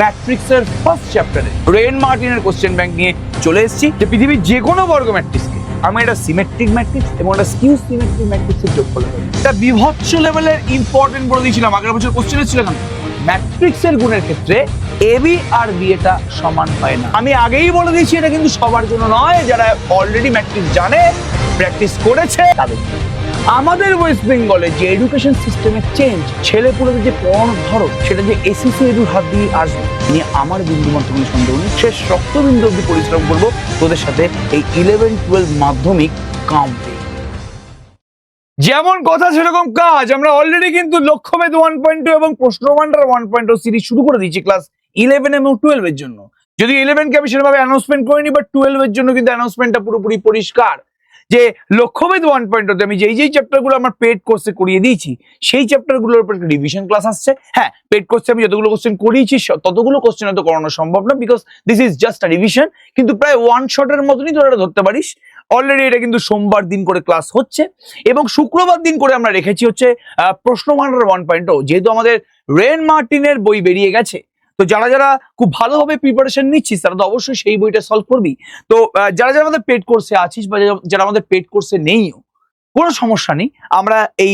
ম্যাট্রিক্সের ফার্স্ট চ্যাপ্টারে রেন মার্টিনের কোশ্চেন ব্যাংক নিয়ে চলে এসেছি যে পৃথিবীর যে কোনো বর্গ ম্যাট্রিক্সকে আমি একটা সিমেট্রিক ম্যাট্রিক্স এবং একটা স্কিউ সিমেট্রিক ম্যাট্রিক্সের যোগফল পাবো। এটা বিভৎস লেভেলের ইম্পর্টেন্ট বলে দিয়েছিলাম, আগের বছর কোশ্চেন ছিল কেন ম্যাট্রিক্সের গুণের ক্ষেত্রে এবি আর বি এটা সমান হয় না। আমি আগেই বলে দিয়েছি এটা কিন্তু সবার জন্য নয়, যারা অলরেডি ম্যাট্রিক্স জানে প্র্যাকটিস করেছে তাদের। আমাদের ওয়েস্ট বেঙ্গলে যে এডুকেশন সিস্টেমের চেঞ্জ, ছেলেপুলেদের যে পড়ানোর ধরন, সেটা যে এসএসসি এডুর হাত দিয়ে আসবে নিয়ে আমার বিন্দুমাত্র কোনো সন্দেহ নেই। শেষ রক্তবিন্দু অব্দি পরিশ্রম করবো তোদের সাথে এই 11-12 মাধ্যমিক কামবে। যেমন কথা সেরকম কাজ। আমরা অলরেডি কিন্তু লক্ষ্যভেদ 1.2 এবং প্রশ্নভান্ডার 1.0 সিরিজ শুরু করে দিয়েছি ক্লাস 11 এবং 12 এর জন্য। যদি 11 কে আমি সেভাবে অ্যানাউন্সমেন্ট করিনি, বাট 12 এর জন্য কিন্তু অ্যানাউন্সমেন্টটা পুরোপুরি পরিষ্কার যে লক্ষ্যভেদ 1.0 তে আমি যেই চ্যাপ্টারগুলো আমার পেড কোর্সে করিয়ে দিয়েছি সেই চ্যাপ্টারগুলোর উপর একটা রিভিশন ক্লাস আসছে। হ্যাঁ, পেড কোর্সে আমি যতগুলো কোশ্চেন করিয়েছি ততগুলো কোশ্চেন হয়তো করানো সম্ভব না, because this is just a revision, কিন্তু প্রায় ওয়ান শটের মতনই তোরা এটা ধরতে পারিস। অলরেডি এটা কিন্তু সোমবার দিন করে ক্লাস হচ্ছে এবং শুক্রবার দিন করে আমরা রেখেছি হচ্ছে প্রশ্নভান্ডার 1.0। যেহেতু আমাদের রেন মার্টিনের বই বেরিয়ে গেছে, তো যারা যারা খুব ভালোভাবে প্রিপারেশন নিচ্ছিস তারা তো অবশ্যই সেই বইটা সলভ করবি। তো যারা যারা আমাদের পেড কোর্সে আছিস বা যারা আমাদের পেড কোর্সে নেইও, কোনো সমস্যা নেই। আমরা এই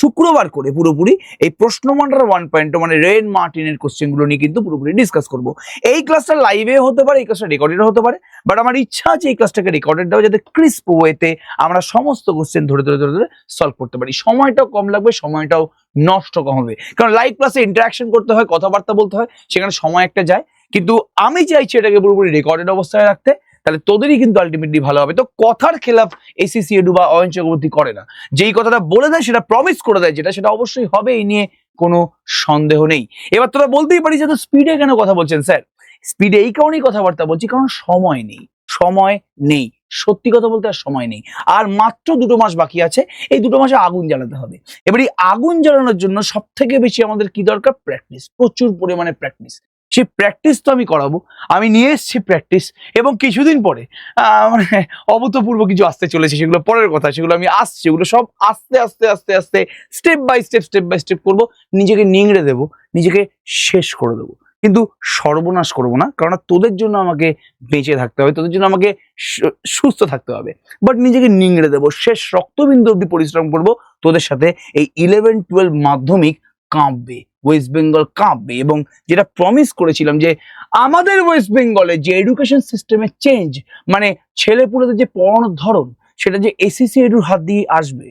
শুক্রবার করে পুরোপুরি এই প্রশ্নভান্ডার 1.0 মানে রেন মার্টিনের কোশ্চেনগুলো নিয়ে কিন্তু পুরোপুরি ডিসকাস করব। এই ক্লাসটা লাইভে হতে পারে, এই ক্লাসটা রেকর্ডেড হতে পারে, বাট আমার ইচ্ছা আছে এই ক্লাসটাকে রেকর্ডেড দেওয়া, যাতে ক্রিস্প ওয়েতে আমরা সমস্ত কোশ্চেন ধরে ধরে ধরে ধরে সলভ করতে পারি। সময়টাও কম লাগবে, সময়টাও নষ্ট কম হবে, কারণ লাইভ ক্লাসে ইন্টারাকশন করতে হয়, কথাবার্তা বলতে হয়, সেখানে সময় একটা যায়। কিন্তু আমি চাইছি এটাকে পুরোপুরি রেকর্ডেড অবস্থায় রাখতে, তাহলে তোদেরই কিন্তু আলটিমেটলি ভালো হবে। তো কথার খেলাফ এসএসসি এডু বা অয়ন চক্রবর্তী করে না, যেই কথাটা বলে দেয় সেটা প্রমিস করে দেয়, সেটা অবশ্যই হবে, এই নিয়ে কোনো সন্দেহ নেই। এবার তোরা বলতেই পারিস যে তো স্পিডে কেন কথা বলছেন স্যার? স্পিডে এই কারণেই কথাবার্তা বলছি কারণ সময় নেই, সময় নেই, সত্যি কথা বলতে আর সময় নেই। আর মাত্র 2 মাস বাকি আছে, এই 2 মাসে আগুন জ্বালাতে হবে। এবার এই আগুন জ্বালানোর জন্য সব থেকে বেশি আমাদের কি দরকার? প্র্যাকটিস, প্রচুর পরিমাণে প্র্যাকটিস। সেই প্র্যাকটিস তো আমি করাবো, আমি নিয়ে এসেছি প্র্যাকটিস, এবং কিছুদিন পরে মানে অভূতপূর্ব কিছু আসতে চলেছে, সেগুলো পরের কথা, সেগুলো আমি আসছে, এগুলো সব আস্তে আস্তে আস্তে আস্তে স্টেপ বাই স্টেপ করবো। নিজেকে নিংড়ে দেবো, নিজেকে শেষ করে দেবো, কিন্তু সর্বনাশ করবো না, কারণ তোদের জন্য আমাকে বেঁচে থাকতে হবে, তোদের জন্য আমাকে সুস্থ থাকতে হবে। বাট নিজেকে নিংড়ে দেবো, শেষ রক্তবিন্দু অব্দি পরিশ্রম করবো তোদের সাথে। এই 11-12 মাধ্যমিক কাঁপবে, ওয়েস্ট বেঙ্গল কাঁপবে। এবং যেটা প্রমিস করেছিলাম যে আমাদের ওয়েস্ট বেঙ্গলে যে এডুকেশন সিস্টেমের চেঞ্জ, মানে ছেলেপুলেদের যে পড়ানোর ধরন, সেটা যে এসএসসি এডুর হাত দিয়ে আসবে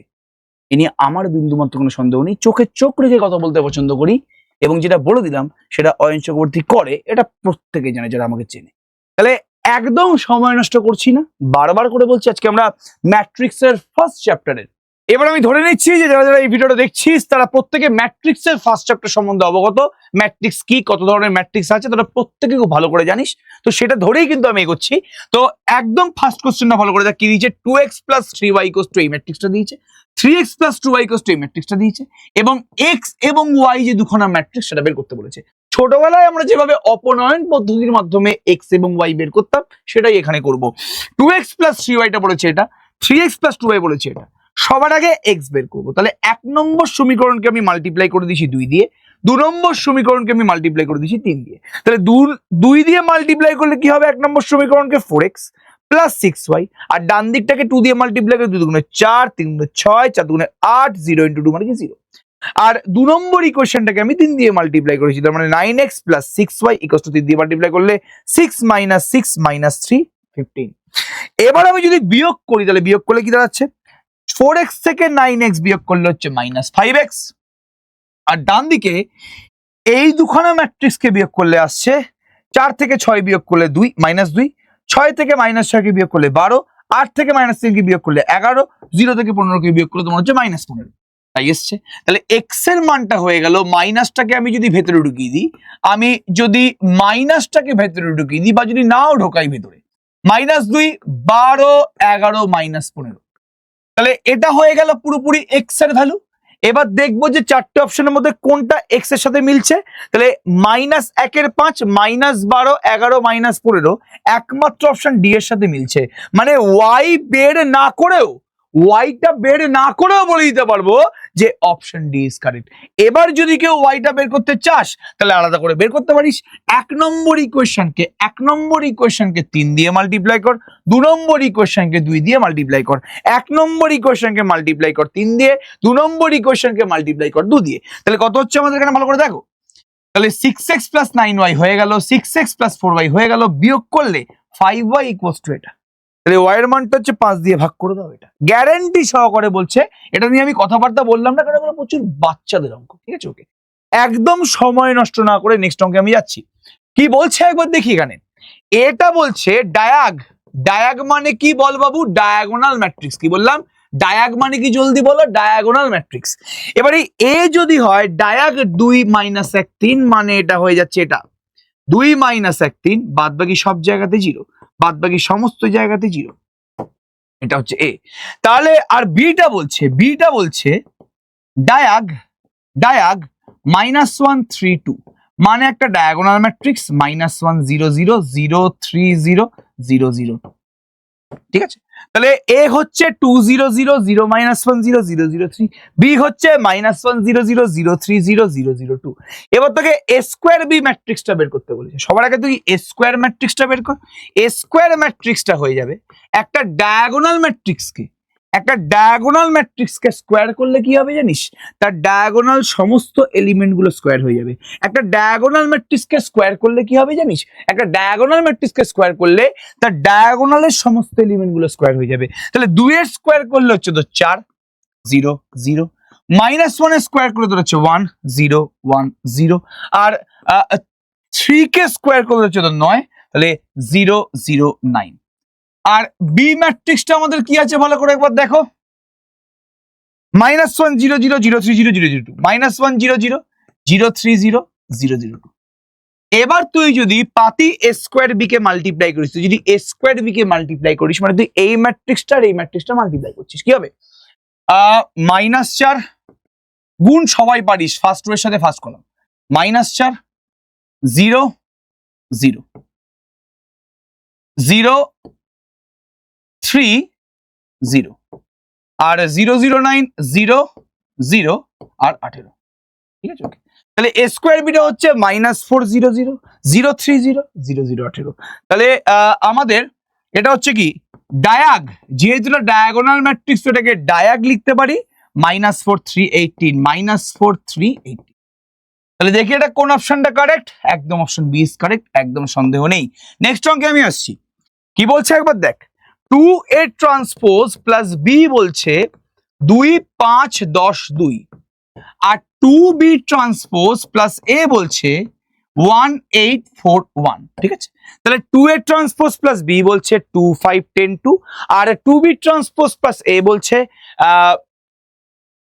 এ নিয়ে আমার বিন্দুমাত্র কোনো সন্দেহ নেই। চোখে চোখ রেখে কথা বলতে পছন্দ করি, এবং যেটা বলে দিলাম সেটা অয়ন চক্রবর্তী করে, এটা প্রত্যেকে জানে যারা আমাকে চেনে। তাহলে একদম সময় নষ্ট করছি না, বারবার করে বলছি আজকে আমরা ম্যাট্রিক্সের ফার্স্ট চ্যাপ্টারের। এবার আমি ধরে নিচ্ছি যে যারা যারা এই ভিডিওটা দেখছিস তারা প্রত্যেকে ম্যাট্রিক্সের ফার্স্ট চ্যাপ্টার সম্বন্ধে অবগত। ম্যাট্রিক্স কি, কত ধরনের ম্যাট্রিক্স আছে, তারা প্রত্যেকে খুব ভালো করে জানিস। তো সেটা ধরেই কিন্তু আমি এগোচ্ছি। তো একদম ফার্স্ট কোশ্চেনটা ভালো করে দেখ কি দিয়েছে। 2x + 3y = এই ম্যাট্রিক্সটা দিয়েছে, 3x + 2y = এই ম্যাট্রিক্সটা দিয়েছে, এবং x এবং y যে দুখানা ম্যাট্রিক্স সেটা বের করতে বলেছে। ছোটবেলায় আমরা যেভাবে অপনয়ন পদ্ধতির মাধ্যমে x এবং y বের করতাম সেটাই এখানে করব। 2x + 3y টা বলেছে এটা, 3x + 2y বলেছে এটা। সবার আগে x বের করবো। তাহলে 1 নম্বর সমীকরণকে আমি মাল্টিপ্লাই করে দিয়েছি 2 দিয়ে, 2 নম্বর সমীকরণকে আমি মাল্টিপ্লাই করে দিয়েছি 3 দিয়ে। তাহলে 2 দিয়ে মাল্টিপ্লাই করলে কি হবে? 1 নম্বর সমীকরণকে 4x + 6y, আর ডান দিকটাকে 2 দিয়ে মাল্টিপ্লাই করে 2 দুগুণে 4, 3 দুগুণে 6, 4 দুগুণে 8, 0 × 2 মানে কি 0। আর 2 নম্বর ইকুয়েশনটাকে আমি 3 দিয়ে মাল্টিপ্লাই করেছি, তার মানে 9x + 6y = 3 দিয়ে মাল্টিপ্লাই করলে 6 - 6 - 3 15। এবার আমি যদি বিয়োগ করি তাহলে বিয়োগ করলে কি দাঁড়াচ্ছে? 4x থেকে 9x বিয়োগ করলে হচ্ছে -5x, আর ডান দিকে এই দুখানা ম্যাট্রিক্সকে বিয়োগ করলে আসছে 4 থেকে 6 বিয়োগ করলে 2 -2, 6 থেকে -6 কে বিয়োগ করলে 12, 8 থেকে -3 কে বিয়োগ করলে 11, 0 থেকে 15 কে বিয়োগ করলে তোমার হচ্ছে -15। তাই এসছে। তাহলে x এর মানটা হয়ে গেল, মাইনাসটাকে আমি যদি ভেতরে ঢুকিয়ে দিই, আমি যদি মাইনাসটাকে ভেতরে ঢুকিয়ে দিই বা যদি নাও ঢোকাই ভেতরে, -2, 12, 11, -15, তাহলে এটা হয়ে গেল পুরোপুরি x এর ভ্যালু। এবার দেখবো যে চারটে অপশনের মধ্যে কোনটা x এর সাথে মিলছে। তাহলে -1/5, -12, 11, -15 একমাত্র অপশন ডি এর সাথে মিলছে। মানে y বের না করেও ওয়াইটা বের না করেও বলে দিতে পারবো যে অপশন ডি ইজ কারেক্ট। এবার যদি কেউ ওয়াইটা বের করতে চাস তাহলে আলাদা করে বের করতে পারিস। এক নম্বর ইকুয়েশনকে 3 দিয়ে মাল্টিপ্লাই কর, 2 নম্বর ইকুয়েশনকে 2 দিয়ে মাল্টিপ্লাই কর, 1 নম্বর ইকুয়েশনকে মাল্টিপ্লাই কর 3 দিয়ে, 2 নম্বর ইকুয়েশনকে মাল্টিপ্লাই কর 2 দিয়ে। তাহলে কত হচ্ছে আমাদের এখানে ভালো করে দেখো। তাহলে 6x + 9y হয়ে গেল, 6x + 4y হয়ে গেল, বিয়োগ করলে 5y = এটা। তাহলে y এর মানটা হচ্ছে 5 দিয়ে ভাগ করে দাও। এটা গ্যারান্টি সহকারে বলছে, এটা নিয়ে আমি কথাবার্তা বললাম না কারণ এগুলো প্রচুর বাচ্চাদের অঙ্ক, ঠিক আছে? ওকে, একদম সময় নষ্ট না করে নেক্সট অঙ্কে আমি যাচ্ছি। কি বলছে একবার দেখি এখানে। এটা বলছে ডায়াগ মানে কি বল বাবু? Diagonal matrix. কি বললাম? ডায়াগ মানে কি? জলদি বলো। Diagonal matrix. এবারে এ যদি হয় ডায়াগ 2 - 1 3, মানে এটা হয়ে যাচ্ছে এটা 2 - 1 3, বাদ বাকি সব জায়গাতে 0, বাদ বাকি সমস্ত জায়গাতে 0। এটা হচ্ছে এ। তাহলে আর বিটা বলছে ডায়াগ -1 3 2, মানে একটা ডায়াগোনাল ম্যাট্রিক্স -1 0 0 0 3 0 0 0 2। ঠিক আছে? তাহলে এ হচ্ছে 2 0 0 0 -1 0 0 0 3, বি হচ্ছে -1 0 0 0 3 0 0 0 2। এবার তোকে এ স্কয়ার বি ম্যাট্রিক্সটা বের করতে বলেছে। সবার আগে তুই এ স্কয়ার ম্যাট্রিক্সটা বের কর। এ স্কয়ার ম্যাট্রিক্সটা হয়ে যাবে একটা ডায়াগোনাল ম্যাট্রিক্সকে স্কয়ার করলে কি হবে জানিস? তার ডায়াগোনাল সমস্ত এলিমেন্ট গুলো স্কয়ার হয়ে যাবে। একটা ডায়াগোনাল ম্যাট্রিক্সকে স্কয়ার করলে কি হবে জানিস? একটা ডায়াগোনাল ম্যাট্রিক্সকে স্কয়ার করলে তার ডায়াগোনালের সমস্ত এলিমেন্ট গুলো স্কয়ার হয়ে যাবে। তাহলে 2 এর স্কয়ার করলে হচ্ছে তো 4 0 0, -1 এর স্কয়ার করলে হচ্ছে 1 0 1 0, আর 3 কে স্কয়ার করলে হচ্ছে তো 9, তাহলে 0 0 9। আর বি ম্যাট্রিক্সটা আমাদের কি আছে ভালো করে একবার দেখো। -1 0 0 0 3 0 0 0 2, -1 0 0 0 3 0 0 0 2। এবার তুই যদি পাতি এ স্কয়ার বি কে মাল্টিপ্লাই করিস, তুই যদি এ স্কয়ার বি কে মাল্টিপ্লাই করিস মানে তুই এই ম্যাট্রিক্সটা আর এই ম্যাট্রিক্সটা মাল্টিপ্লাই করছিস, কি হবে? -4 গুণ সবাই পারিস ফার্স্ট রো এর সাথে ফার্স্ট কলাম, -4 0 0 0 3 0, আর 0 0 9 0 0 আর 18। ঠিক আছে? ওকে, তাহলে এ স্কয়ার বিটা হচ্ছে -4 0 0 0 3 0 0 0 18। তাহলে আমাদের এটা হচ্ছে কি ডায়াগ, যেহেতু এটা ডায়াগোনাল ম্যাট্রিক্স এটাকে ডায়াগ লিখতে পারি -4 3 18, -4 3 18। তাহলে দেখি এটা কোন অপশনটা কারেক্ট। একদম অপশন বি ইজ কারেক্ট, একদম সন্দেহ নেই। নেক্সট অঙ্কে আমি আসছি। কি বলছে একবার দেখ। 2a ট্রান্সপোজ প্লাস বি বলছে 2 5 10 2, আর 2b ট্রান্সপোজ প্লাস এ বলছে 1 8 4 1। ঠিক আছে? তাহলে 2a ট্রান্সপোজ প্লাস বি বলছে 2 5 10 2, আর 2b ট্রান্সপোজ প্লাস এ বলছে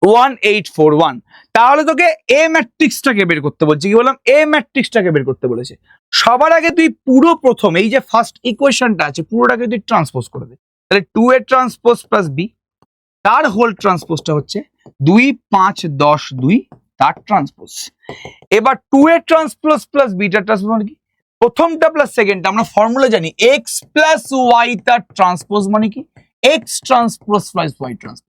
1 8 4 1। তাহলে তোকে এ ম্যাট্রিক্সটাকে বের করতে বলছে। কি বললাম? এ ম্যাট্রিক্সটাকে বের করতে বলেছে। সবার আগে তুই পুরো প্রথম এই যে ফার্স্ট ইকুয়েশনটা আছে পুরোটাকে তুই ট্রান্সপোজ করে দে। তাহলে 2a ট্রান্সপোজ প্লাস বি তার হোল ট্রান্সপোজটা হচ্ছে 2 5 10 2 তার ট্রান্সপোজ। এবার 2a transpose plus beta transpose মানে কি? প্রথমটা প্লাস সেকেন্ডটা আমরা ফর্মুলা জানি, x প্লাস y তার ট্রান্সপোজ মানে কি? x transpose plus y transpose.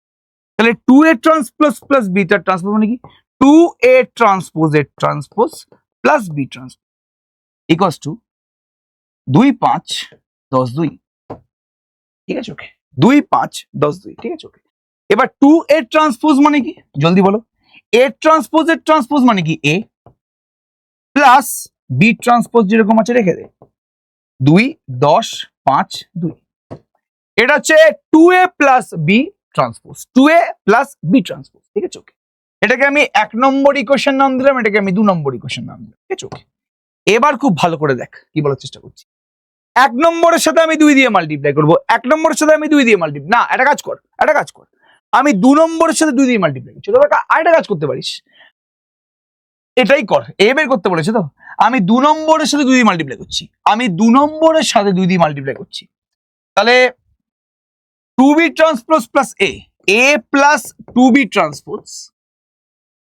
তাহলে 2a ট্রান্সপোজ প্লাস b তার ট্রান্সপোজ মানে কি? 2a ট্রান্সপোজের transpose plus b transpose equals to 2 5 10 2। ঠিক আছে? ওকে, 2 5 10 2। ঠিক আছে? ওকে, এবার 2a ট্রান্সপোজ মানে কি জলদি বলো। a ট্রান্সপোজের ট্রান্সপোজ মানে কি? a প্লাস b ট্রান্সপোজ যেরকম আছে রেখে দে, 2 10 5 2। এটা হচ্ছে 2a plus b transpose, 2a plus b transpose. ঠিক আছে? ওকে, এটাকে আমি 1 নম্বর ইকুয়েশন নাম দিলাম, এটাকে আমি 2 নম্বর ইকুয়েশন নাম দিলাম। ঠিক আছে? ওকে, এবার খুব ভালো করে দেখ কি বলার চেষ্টা করছি। 1 নম্বরের সাথে আমি 2 দিয়ে মাল্টিপ্লাই করব, 1 নম্বরের সাথে আমি 2 দিয়ে মাল্টিপ্লাই না, এটা কাজ কর আমি 2 নম্বরের সাথে 2 দিয়ে মাল্টিপ্লাই করছি। তবে আরেকটা কাজ করতে পারিস, এটাই কর। এ বের করতে বলেছে তো, আমি 2 নম্বরের সাথে 2 দিয়ে মাল্টিপ্লাই করছি, আমি 2 নম্বরের সাথে 2 দিয়ে মাল্টিপ্লাই করছি। তাহলে 2b transpose plus a plus 2b transpose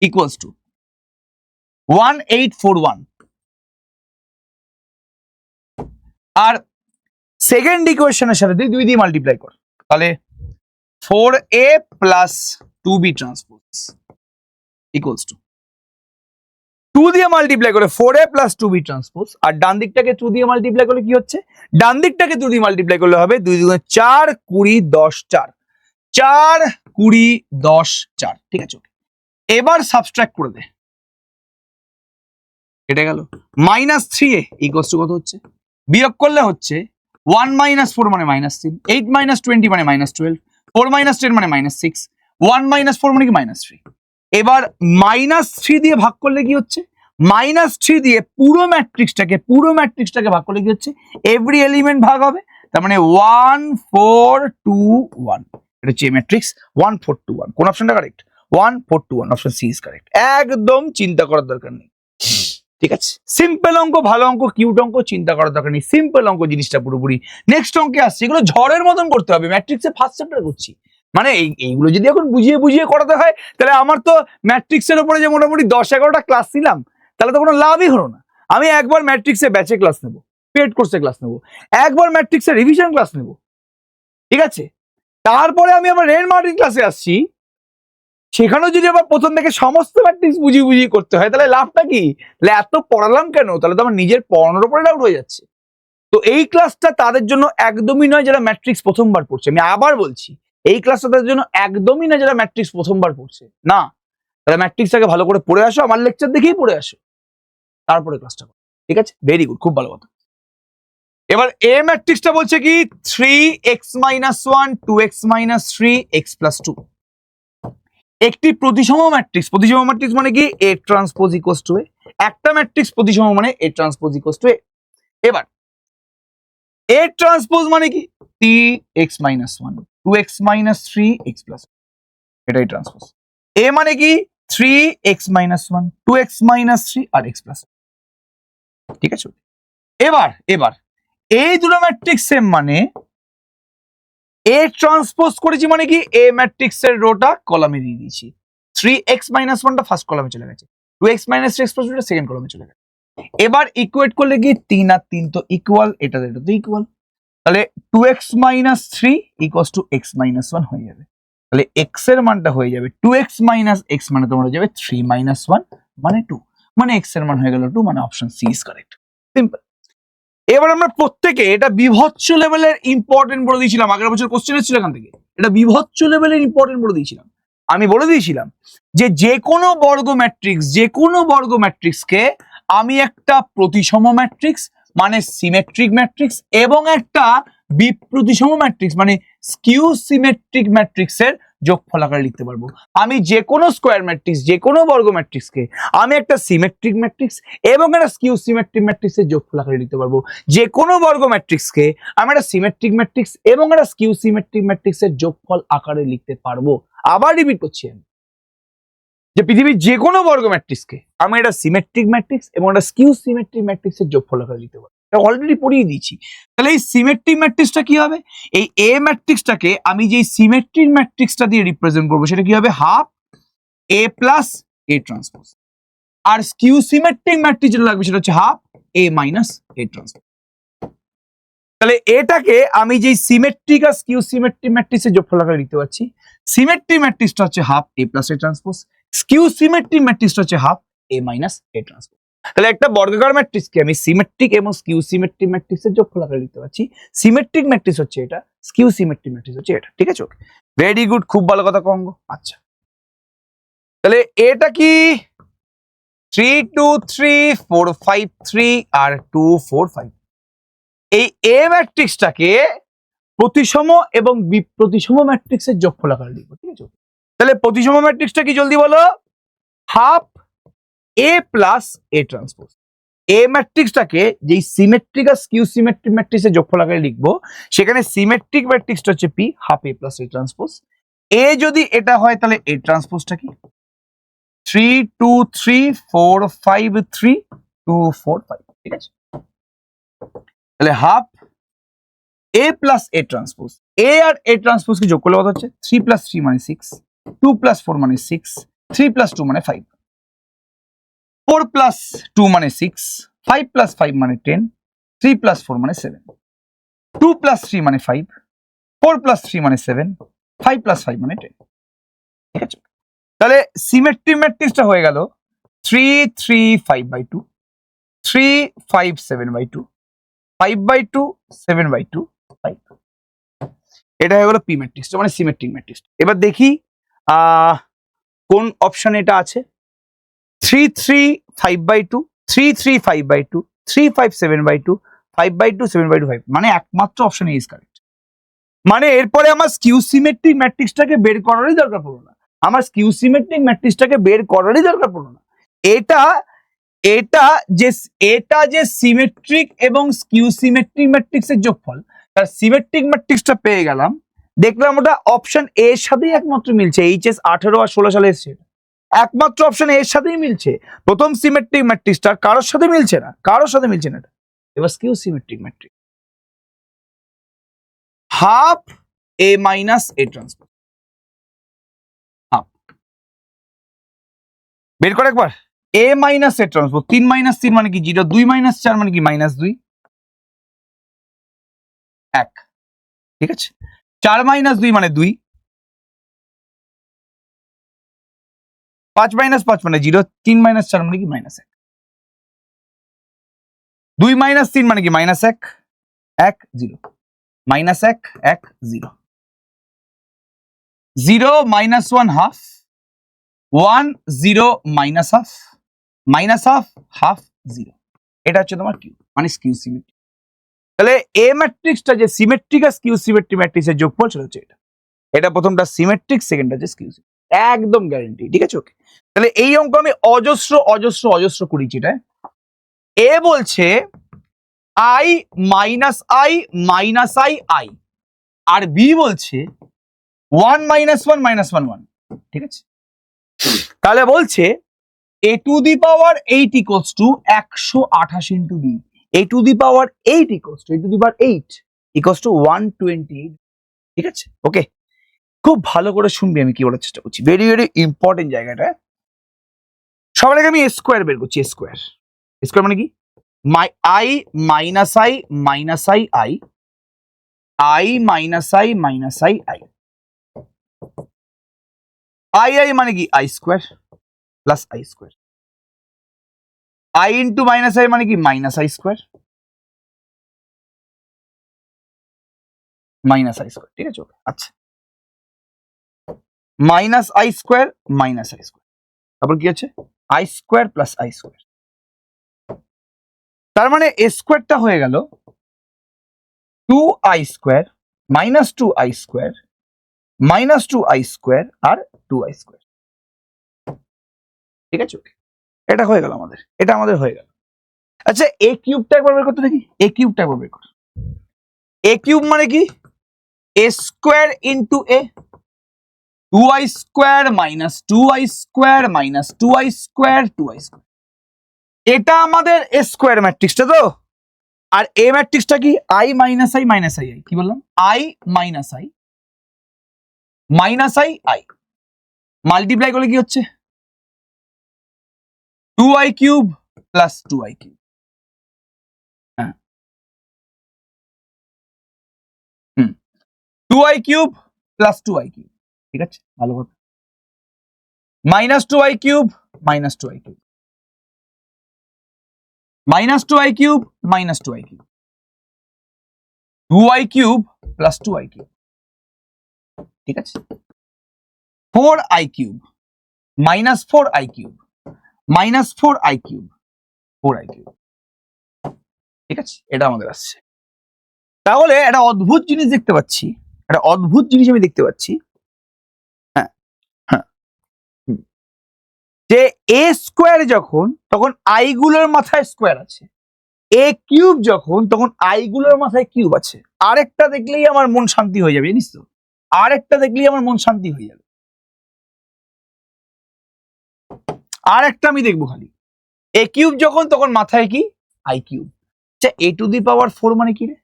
equals to 1 8 4 1। আর সেকেন্ড ইকুয়েশনের সাথে তুই 2 দিয়ে মাল্টিপ্লাই কর, তাহলে 4a plus 2b transpose equals to 2 দিয়ে মাল্টিপ্লাই করে 4a প্লাস 2b ট্রান্সপোজ, আর ডান দিকটাকে 2 দিয়ে মাল্টিপ্লাই করলে কি হচ্ছে, ডান দিকটাকে 2 দিয়ে মাল্টিপ্লাই করলে হবে 2 দুগুণে 4, 20, 10, 4, 4, 20, 10, 4, ঠিক আছে। এবার সাবট্রাক্ট করে দে, এটা গেল -3a ইকুয়ালস টু কত হচ্ছে, বিয়োগ করলে হচ্ছে 1 - 4 মানে -3, 8 - 20 মানে -12, 4 - 10 মানে -6, 1 - 4 মানে কি -3। এবার -3 দিয়ে ভাগ করলে কি হচ্ছে, -3 দিয়ে পুরো ম্যাট্রিক্সটাকে ভাগ করলে কি হচ্ছে, এভরি এলিমেন্ট ভাগ হবে, তার মানে 1 4 2 1, এটা হচ্ছে ম্যাট্রিক্স 1 4 2 1। কোন অপশনটা correct, 1 4 2 1, option C is correct. একদম চিন্তা করার দরকার নেই, ঠিক আছে। সিম্পল অঙ্ক, ভালো অঙ্ক, কিউট অঙ্ক, চিন্তা করার দরকার নেই, সিম্পল অঙ্ক জিনিসটা পুরোপুরি। নেক্সট অঙ্কে আসছে, এগুলো ঝড়ের মতন করতে হবে, ম্যাট্রিক্সে ফার্স্ট চ্যাপ্টার করছি, মানে এইগুলো যদি এখন বুঝিয়ে বুঝিয়ে করাতে হয়, তাহলে আমার তো ম্যাট্রিক্সের উপরে যে মোটামুটি 10-11টা ক্লাস ছিলাম, তাহলে তো কোনো লাভই হলো না। আমি একবার ম্যাট্রিক্সে ব্যাচে ক্লাস নেবো, পেড কোর্সে ক্লাস নেবো, একবার ম্যাট্রিক্সে রিভিশন ক্লাস নেবো, ঠিক আছে। তারপরে আমি আবার রেন মার্টিন ক্লাসে আসছি, সেখানেও যদি আবার প্রথম থেকে সমস্ত ম্যাট্রিক্স বুঝিয়ে বুঝিয়ে করতে হয়, তাহলে লাভটা কি, তাহলে এত পড়ালাম কেন, তাহলে তো আমার নিজের পড়ানোর উপরে ডাউট হয়ে যাচ্ছে। তো এই ক্লাসটা তাদের জন্য একদমই নয় যারা ম্যাট্রিক্স প্রথমবার পড়ছে, আমি আবার বলছি, এই ক্লাসটা তাদের জন্য একদমই না যারা ম্যাট্রিক্স প্রথমবার পড়ছে, না, তারা ম্যাট্রিক্সটাকে ভালো করে পড়ে আসো, আমার লেকচার দেখেই পড়ে আসো, তারপরে ক্লাসটা করো, ঠিক আছে, ভেরি গুড, খুব ভালো কথা। এবার এ ম্যাট্রিক্সটা বলছে কি 3x - 1 2x - 3 x + 2, একটি প্রতিসম ম্যাট্রিক্স মানে কি A transpose equals to A, একটা ম্যাট্রিক্স প্রতিসম মানে A transpose equals to A। এবার A ট্রান্সপোজ মানে কি 3x - 1 2x - 3 x + 2, এটাই ট্রান্সপোজ। A মানে কি 3x - 1 2x - 3 আর x + 2, ঠিক আছে। এবার এই দুটো ম্যাট্রিক্স সেম মানে A ট্রান্সপোজ করেছি মানে কি A ম্যাট্রিক্সের রোটা কলামে দিয়ে দিয়েছি, 3x - 1টা ফার্স্ট কলামে চলে গেছে, 2x - 3 x + 2টা সেকেন্ড কলামে চলে গেছে। এবার ইকুয়েট করলে কি 3 আর 3 তো ইকুয়াল, এটা তো ইকুয়াল, তাহলে 2x - 3 ইকুয়ালস টু x - 1 হয়ে যাবে, তাহলে x এর মানটা হয়ে যাবে 2x - x মানে তোমার হয়ে যাবে 3 - 1 মানে 2, মানে x এর মান হয়ে গেল 2, মানে option C is correct, simple. এবার আমরা প্রত্যেকে এটা বিভৎস লেভেলের ইম্পর্টেন্ট বলে দিয়েছিলাম, আগের বছর কোশ্চেন এসেছিল এখান থেকে, এটা বিভৎস লেভেলের ইম্পর্টেন্ট বলে দিয়েছিলাম। আমি বলে দিয়েছিলাম যে কোনো বর্গ ম্যাট্রিক্সকে আমি একটা প্রতিসম ম্যাট্রিক্স মানে সিমেট্রিক ম্যাট্রিক্স এবং একটা বিপ্রতিসম ম্যাট্রিক্স মানে স্কিউ সিমেট্রিক ম্যাট্রিক্সের যোগফল আকারে লিখতে পারবো। আমি যে কোনো স্কোয়ার ম্যাট্রিক্স, যে কোনো বর্গ ম্যাট্রিক্সকে আমি একটা সিমেট্রিক ম্যাট্রিক্স এবং একটা স্কিউ সিমেট্রিক ম্যাট্রিক্সের যোগফল আকারে লিখতে পারবো। যে কোনো বর্গ ম্যাট্রিক্সকে আমি একটা সিমেট্রিক ম্যাট্রিক্স এবং একটা স্কিউ সিমেট্রিক ম্যাট্রিক্সের যোগফল আকারে লিখতে পারবো। আবার রিপিট করছি আমি, যে পৃথিবীর যে কোনো বর্গ ম্যাট্রিক্সকে আমি একটা সিমেট্রিক ম্যাট্রিক্স এবং একটা স্কিউ সিমেট্রিক ম্যাট্রিক্সের যোগফল আকারে লিখতে পারবো, এটা অলরেডি পড়িয়ে দিয়েছি। তাহলে এই সিমেট্রিক ম্যাট্রিক্সটা কি হবে, এই এ ম্যাট্রিক্সটাকে আমি যে সিমেট্রিক ম্যাট্রিক্সটা দিয়ে রিপ্রেজেন্ট করবো সেটা কি হবে, half A plus A transpose, আর স্কিউ সিমেট্রিক ম্যাট্রিক্স যেটা লাগবে সেটা হচ্ছে half A minus A transpose. তাহলে এটাকে আমি যে সিমেট্রিক আর স্কিউ সিমেট্রিক ম্যাট্রিক্সের যোগফল আকারে লিখতে পারছি, সিমেট্রিক ম্যাট্রিক্সটা হচ্ছে half A plus A transpose, skew symmetric ম্যাট্রিক্সটা হচ্ছে half A minus A transpose. তাহলে একটা বর্গাকার ম্যাট্রিক্সকে আমি সিমেট্রিক এবং স্কিউ সিমেট্রিক ম্যাট্রিক্সের যোগফল আকারে লিখতে পারছি, সিমেট্রিক ম্যাট্রিক্স হচ্ছে এটা, স্কিউ সিমেট্রিক ম্যাট্রিক্স হচ্ছে এটা, ঠিক আছে, ওকে, ভেরি গুড, খুব ভালো কথা কঙ্গ। আচ্ছা, তাহলে এটা কি 3 2 3 4 5 3 আর 2 4 5, এই A ম্যাট্রিক্সটাকে প্রতিসম এবং বিপ্রতিসম ম্যাট্রিক্সের যোগফল আকারে লিখবো, ঠিক আছে। তাহলে প্রতিসম ম্যাট্রিক্সটা কি জলদি বলো, half A plus A transpose. এ ম্যাট্রিক্সটাকে যেই সিমেট্রিক আর স্কিউ সিমেট্রিক ম্যাট্রিক্সের যোগফল আকারে লিখবো, সেখানে সিমেট্রিক ম্যাট্রিক্সটা হচ্ছে P, half A plus A transpose. A যদি এটা হয় তাহলে A ট্রান্সপোজটা কি 3 2 3 4 5 3 2 4 5, ঠিক আছে। তাহলে half A plus A transpose, A আর A ট্রান্সপোজ কি যোগ করলে কত হচ্ছে, 3 প্লাস 3 মানে 6, 2 প্লাস 4 মানে 6, 3 প্লাস 2 মানে 5, 4 প্লাস 2 মানে 6, 5 প্লাস 5 মানে 10, 3 প্লাস 4 মানে 7, 2 প্লাস 3 মানে 5, 4 প্লাস 3 মানে 7, 5 + 5 মানে 10, ঠিক আছে। তাহলে সিমেট্রিক ম্যাট্রিক্সটা হয়ে গেল 3 3 5/2, 3 5 7/2, 5/2 7/2, 5। এটা হয়ে গেল পি ম্যাট্রিক্সটা, মানে সিমেট্রিক ম্যাট্রিক্স। এবার দেখি কোন অপশন এটা আছে। 3 3 5/2, 3 3 5/2, 3 5 7/2, 5/2 7/2, 5, মানে একমাত্র অপশন ইজ কারেক্ট। মানে এরপরে আমার স্কিউ সিমেট্রিক ম্যাট্রিক্সটাকে বের করারই দরকার পড়লো না, আমার স্কিউ সিমেট্রিক ম্যাট্রিক্সটাকে বের করারই দরকার পড়লো না। এটা এটা যে সিমেট্রিক এবং স্কিউ সিমেট্রিক ম্যাট্রিক্সের যোগফল, তার সিমেট্রিক ম্যাট্রিক্সটা পেয়ে গেলাম, দেখলাম ওটা অপশন এ এর সাথেই একমাত্র মিলছে। এইচএস 18 আর 16 সালে এসেছে, একমাত্র অপশন এর সাথেই মিলছে। প্রথম সিমেট্রিক ম্যাট্রিক্সটা কারোর সাথে মিলছে না, কারোর সাথে মিলছে না। এবার স্কিউ সিমেট্রিক ম্যাট্রিক্স, হাফ এ মাইনাস এ ট্রান্সপোজ, হাফ বের করে একবার। এ মাইনাস এ ট্রান্সপোজ, 3 - 3 মানে কি 0, 2 - 4 মানে কি -2, 1, ঠিক আছে। 4 - 2 মানে 2, 5 - 5 মানে 0, 3 - 4 মানে কি -1, 2 - 3 মানে কি -1, 1 0, -1 1 0, 0 -1 হাফ, 1 0 -হাফ, -হাফ হাফ 0, এটা হচ্ছে তোমার কিউ, মানে স্কিউ সিমেট্রি। তাহলে এ ম্যাট্রিক্সটা যে সিমেট্রিক আর স্কিউ সিমেট্রি ম্যাট্রিক্সের যোগফল সেটা হচ্ছে এটা। এটা প্রথমটা সিমেট্রিক, সেকেন্ডটা হচ্ছে স্কিউ সিমেট্রিক, একদম গ্যারান্টি, ঠিক আছে। ওকে, তাহলে এই অঙ্ক আমি অজস্র অজস্র অজস্র করেছি। এটা এ বলছে i minus i minus i i, আর বি বলছে 1 - 1 -1 1, ঠিক আছে। তাহলে বলছে a to the power 8 equals to 128 into B, a to the power 8 equals to 8 equals to 128, ঠিক আছে। ওকে, খুব ভালো করে শুনবি আমি কি বলার চেষ্টা করছি, ভেরি ভেরি ইম্পর্টেন্ট জায়গাটা। সবার আগে আমি স্কোয়ার বের করছি। স্কোয়ার, স্কোয়ার মানে কি i minus i minus i i, i minus i minus i i, i মানে কি i square plus i square, i into minus i মানে কি minus i square minus i square, ঠিক আছে। আচ্ছা, minus i square minus i square, তারপর কি আছে i square plus i square. তার মানে স্কোয়ারটা হয়ে গেল 2i square minus 2i square minus 2i square আর 2i স্কোয়ার, ঠিক আছে। এটা হয়ে গেল আমাদের, এটা আমাদের হয়ে গেল। আচ্ছা, এ কিউবটা একবার বের করতে দেখি, এ কিউবটা একবার বের কর। এ কিউব মানে কি A square into A, 2i square minus 2i square minus 2i square 2i square, এটা আমাদের স্কোয়ার ম্যাট্রিক্সটা তো। আর এ ম্যাট্রিক্সটা কি i minus i minus i i, কি বললাম i minus i minus i i, multiply করলে কি হচ্ছে 2i cube plus 2i cube, হ্যাঁ 2i cube plus 2i cube, ঠিক আছে, ভালো কথা। Minus 2i cube minus 2i cube, minus 2i cube minus 2i cube, 2i cube plus 2i cube, ঠিক আছে। 4i cube minus 4i cube minus 4i cube 4i cube, ঠিক আছে, এটা আমাদের আসছে। তাহলে একটা অদ্ভুত জিনিস দেখতে পাচ্ছি, একটা অদ্ভুত জিনিস আমি দেখতে পাচ্ছি, হ্যাঁ হ্যাঁ, যে এ স্কোয়ার যখন, তখন আই গুলোর মাথায় স্কোয়ার আছে, এ কিউব যখন, তখন আই গুলোর মাথায় কিউব আছে। আরেকটা দেখলেই আমার মন শান্তি হয়ে যাবে, জানিস তো, আরেকটা দেখলেই আমার মন শান্তি হয়ে যাবে। আর একটা আমি দেখবো খালি, এ কিউব যখন, তখন মাথায় কি আই কিউব। আচ্ছা, এ টু দি পাওয়ার 4 মানে কি রে?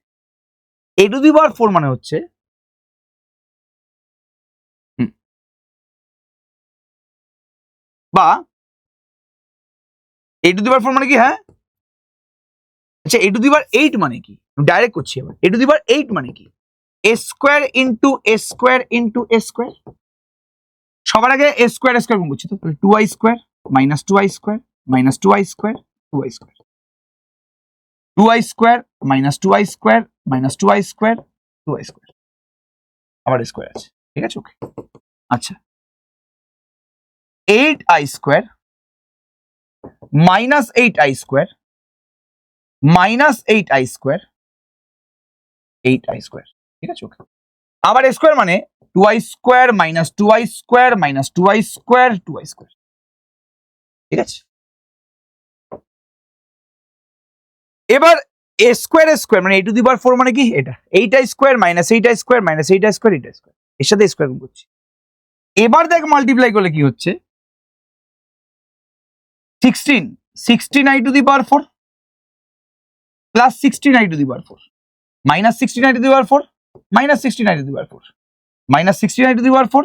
এ টু দি পাওয়ার 4 মানে হচ্ছে বা এ টু দি পাওয়ার 4 মানে কি, হ্যাঁ। আচ্ছা, এ টু দি পাওয়ার 8 মানে কি? ডাইরেক্ট করছি এবার, এ টু দি পাওয়ার 8 মানে কি? A square into A square into A square. সবার আগে এ স্কোয়ার স্কোয়ার গুণ করছি, তো two I square minus two I square minus two I square two I square, two I square minus two I square minus two I square two I square, আবার square আছে, ঠিক আছে okay. আচ্ছা, eight I square minus eight I square minus eight I square, eight I square, ঠিক আছে okay. আবার square মানে two I square minus two I square minus two I square two I square, ঠিক আছে। এবার এ square square মানে এ to the power 4 মানে কি, এটা eight I square minus eight I square minus eight I square eight I square, এর সাথে square গুণ করছি। এবার দেখ মাল্টিপ্লাই করলে কি হচ্ছে, 16 16 i to the power 4 plus 16 i to the power 4 minus 16 i to the power 4 minus 16 i to the power 4 minus 16 i to the power 4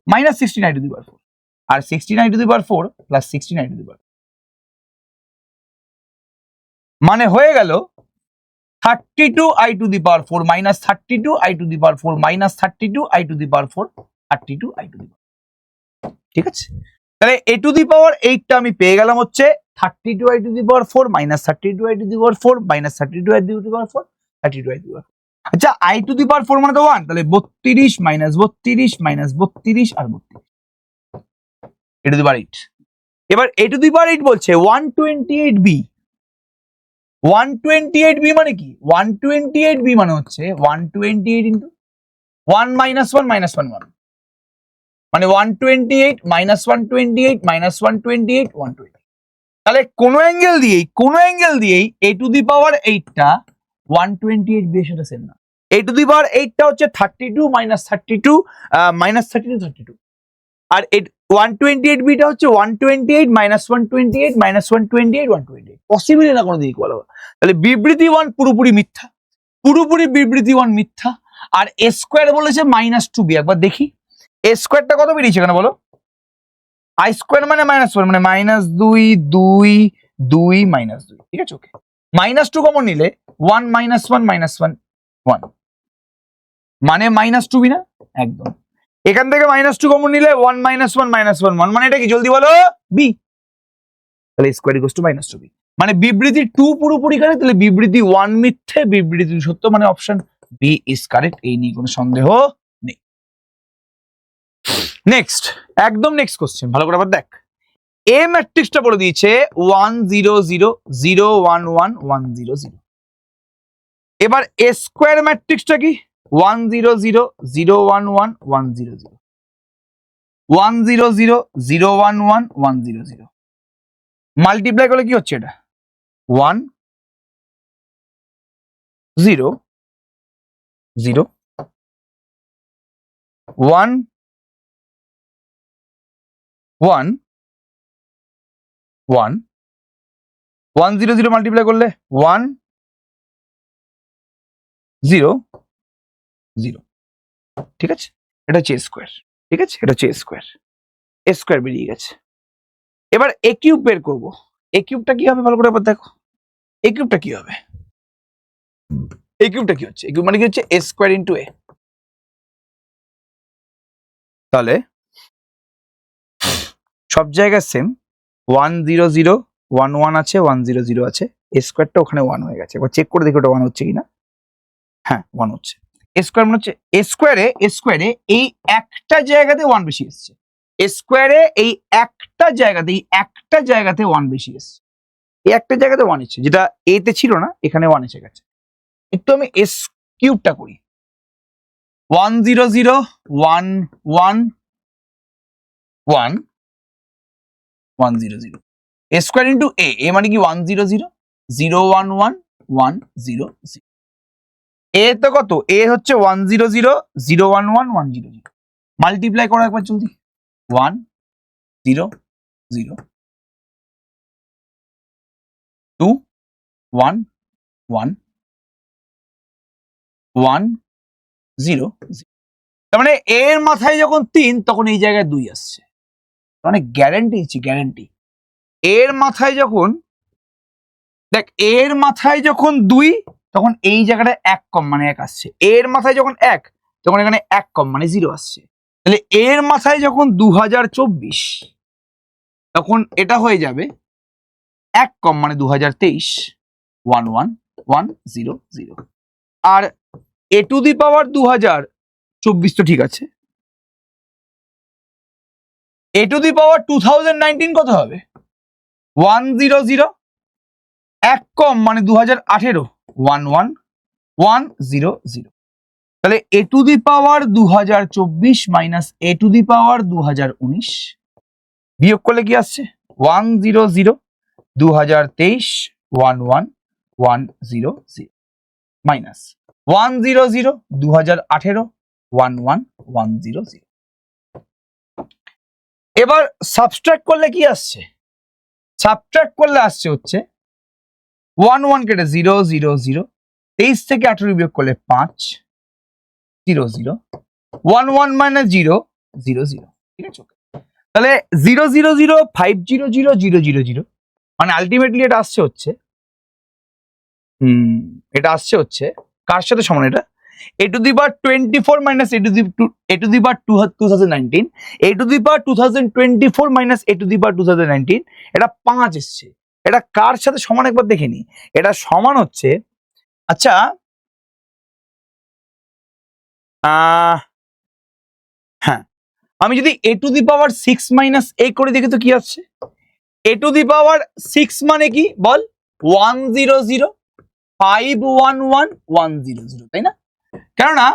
minus 16 i to the power 4 আর 16 i to the power 4 plus 16 i to the power, মানে হয়ে গেল 32 i to the power 4 minus 32 i to the power 4 minus 32 i to the power 4 32 i to the power, ঠিক আছে। তাহলে এ to the power 8 টা আমি পেয়ে গেলাম হচ্ছে 32 i to the power 4 minus 32 i to the power 4 minus 32 i to the power 4 32 i to the power 4। আচ্ছা, i to the power 4 মানে তো 1, তাহলে 32 মাইনাস 32 মাইনাস 32 আর 32 এ টু দি পাওয়ার 8। এবার এ টু দি পাওয়ার 8 বলছে 128b, 128b মানে কি, 128b মানে হচ্ছে 128 ইন্টু 1 মাইনাস 1 মাইনাস 1 1 মানে 128 মাইনাস 128 মাইনাস 128 120। তাহলে কোন অ্যাঙ্গেল দিয়েই এ টু দি পাওয়ার 8 টা 128 b এর সাথে সেম না। এ টু দি পাওয়ার 8 টা হচ্ছে 32 মাইনাস 32 মাইনাস 32 32, আর 128 b টা হচ্ছে 128 মাইনাস 128 মাইনাস 128 128, পসিবলই না কোনো দিকে বলা। তাহলে বিবৃতি 1 পুরোপুরি মিথ্যা, পুরোপুরি বিবৃতি 1 মিথ্যা। আর এ স্কোয়ার বলেছে মাইনাস 2b, একবার দেখি এ স্কোয়ারটা কত বেরিয়েছে এখানে বলো, আই স্কোয়ার মানে মাইনাস 1 মানে মাইনাস 2 2 2 মাইনাস 2, ঠিক আছে ওকে। মাইনাস 2 কমন নিলে 1 মাইনাস 1 মাইনাস 1 1 মানে মাইনাস 2b না, একদম। এখান থেকে মাইনাস 2 কমন নিলে 1 মাইনাস 1 মাইনাস 1 1 মানে এটা কি, জলদি বলো বি। তাহলে square equals to minus 2b, মানে বিবৃতি 2 পুরোপুরি কারেক্ট, তাহলে বিবৃতি 1 মিথ্যে বিবৃতি 2 সত্য, মানে অপশন বি ইজ কারেক্ট, এই নিয়ে কোনো সন্দেহ নেই। নেক্সট, একদম নেক্সট কোশ্চেন, ভালো করে আবার দেখ। এ ম্যাট্রিক্সটা বলে দিয়েছে 1 0 0 0 1 1 1 0 0। এবার এ স্কোয়ার ম্যাট্রিক্সটা কি 1 0 0 0 1 1 1 0 0 1 0 0 0 1 1 1 0 0, মাল্টিপ্লাই করলে কি হচ্ছে এটা 1 0 0 1 1 1 1 0 0 মাল্টিপ্লাই করলে 1 0 0, ঠিক আছে। এটা হচ্ছে স্কোয়ার, ঠিক আছে, এটা হচ্ছে স্কোয়ার, স্কোয়ার বেরিয়ে গেছে। এবার এ কিউব বের করবো, এ কিউবটা কি হবে ভালো করে আবার দেখো, এ কিউবটা কি হবে, এ কিউবটা কি হচ্ছে, এ কিউব মানে কি হচ্ছে এ স্কোয়ার ইন্টু এ। তাহলে সব জায়গায় সেম 1 0 0 1 1 আছে 1 0 0 আছে, এ স্কোয়ারটা ওখানে 1 হয়ে গেছে, একবার চেক করে দেখি ওটা 1 হচ্ছে কিনা, হ্যাঁ 1 হচ্ছে। এ স্কোয়ার মানে হচ্ছে এ স্কোয়ারে এই একটা জায়গাতে 1 বেশি এসছে, এ স্কোয়ারে এই একটা জায়গাতে 1 বেশি এসছে, এই একটা জায়গাতে 1 এসছে, যেটা এ তে ছিল না, এখানে 1 এসে গেছে। একটু আমি এস কিউবটা করি, 1 0 0 1 1 1 1 0 0, এ স্কোয়ার ইন্টু এ মানে কি 1 0 0 0 1 1 1 0 0, এ তো কত, এ হচ্ছে 1 0 0 0 1 1 1 0 0, মাল্টিপ্লাই করো একবার জলদি, 1 0 0 2 1 1 1 0 0, তার মানে এর মাথায় যখন 3 তখন এই জায়গায় 2 আসছে, মানে গ্যারান্টি দিচ্ছি, গ্যারান্টি। এর মাথায় যখন দেখ, এর মাথায় যখন 2 তখন এই জায়গাটা 1 কম মানে 1 আসছে, এর মাথায় যখন 1 তখন এখানে 1 কম মানে 0 আসছে। তাহলে এর মাথায় যখন 2024 তখন এটা হয়ে যাবে 1 কম মানে 2023 11110 আর a টু দি পাওয়ার 2024 তো ঠিক আছে, a টু দি পাওয়ার 2019 কত হবে 100 1 কম মানে 2018 11110 তাহলে a to the power 2024 minus a to the power 2019 বিয়োগ করলে কি আসছে 100 2023 11110 মাইনাস 100 2018 11110 এবার সাবট্রাক্ট করলে কি আসছে, সাবট্রাক্ট করলে আসছে হচ্ছে 1 কেটে 0 0 0 23 থেকে 18 বিয়োগ করলে 5 0 0 1 মাইনাস 0 0 0 ঠিক আছে। তাহলে 0 0 0 5 0 0 0 0 0 মানে আলটিমেটলি এটা আসছে হচ্ছে কার সাথে সমান, এটা a to the power 24 minus a to the power 2019 a to the power 2024 minus a to the power 2019 এটা 5 এসছে। এটা কার সাথে সমান একবার দেখে নি, এটা সমান হচ্ছে আচ্ছা হ্যাঁ আমি যদি a to the power 6 minus a করে দেখি তো কি আসছে, a টু দি পাওয়ার 6 মানে কি বল 100 511100 তাই না, কেননা